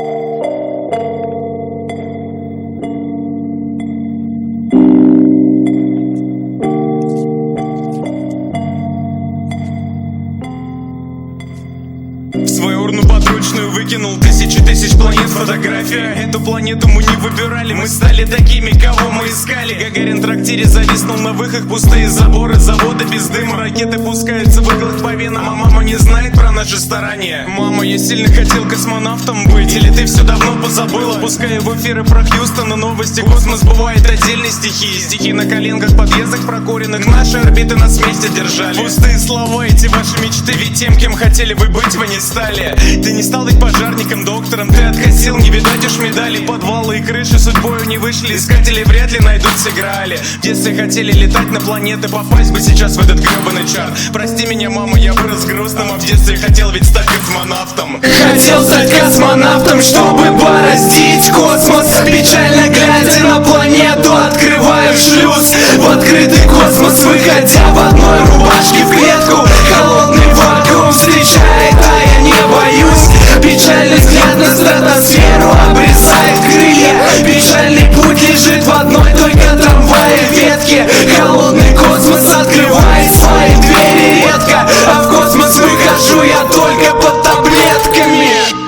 свою урну подручную выкинул тысячи планет. Фотография, эту планету мы не выбирали. Мы стали такими, кого мы искали. Гагарин в трактире зависнул на выхах. Пустые заборы, заводы без дыма. Ракеты пускаются в иглах по венам. А мама не знает про наши старания. Мама, я сильно хотел космонавтом быть. Или ты все давно позабыла? Пускай в эфиры про Хьюстона новости. Космос бывает отдельной стихией. Стихи на коленках, подъездах прокуренных. Наши орбиты нас вместе держали. Пустые слова, эти ваши мечты. Ведь тем, кем хотели вы быть, вы не стали. Ты не стал быть пожарником, доктором. Ты откосил, не видать уж медали. Подвалы и крыши судьбою не вышли. Искатели вряд ли найдутся грали. В детстве хотели летать на планеты. Попасть бы сейчас в этот гребаный чарт. Прости меня, мама, я вырос грустным. А в детстве хотел ведь стать космонавтом. Хотел стать космонавтом, чтобы бороздить космос. Печально глядя на планету, открывая шлюз в открытый космос, выходя в одной рубашке в клетку. Холодный вакуум встречает, а я не боюсь. Печальный взгляд на стратосферу обрезает крылья. Печальный путь лежит в одной только трамвае ветке. Холодный космос открывает свои двери редко, а в космос выхожу я только под таблетками.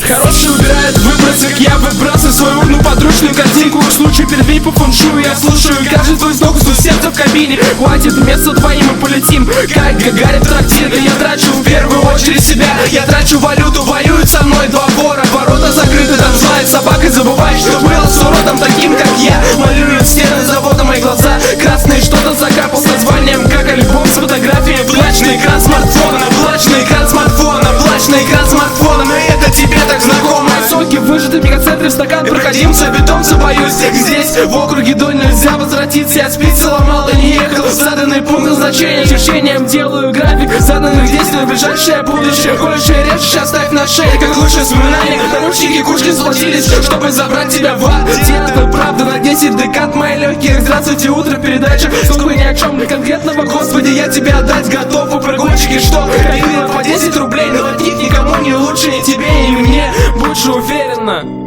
Хорошие убирают выбросы, я выбрасываю свою урну подручную картинку. В случае первей по фэншую я слушаю каждый твой вздох, что сердце в кабине. Хватит места двоим и полетим, как Гагарин в трактире. Я трачу в первую очередь себя, я трачу валюту, воюют со мной два вора. Ворота закрыты, там злая собака, забываешь, что было с уродом таким, как я. Малюют стены завода, мои глаза красные, что-то закапал с названием, как альбом с фотографией. Влачный экран смартфона, влачный экран смартфона, влачный экран смартфона. И это тебе так знакомо. Соки выжаты в мегацентре в стакан, проходимца, питомца боюсь. Здесь в округе Донь нельзя возвратиться. Я спицы ломал и не ехал в заданный пункт назначения. Течением делаю график заданных действий на ближайшее будущее. Колющее режешь, оставь на шее, как лучшее вспоминание. Наручники кучки сплотились, чтобы забрать тебя в ад. Детство, правда, на 10 декад мои легкие. Здравствуйте, утро, передача. Сколько ни о чем для конкретного, господи, я тебе отдать готов. У прогульщики, что копила по 10 рублей. Но от них никому не лучше, ни тебе, ни мне. Будь же уверена.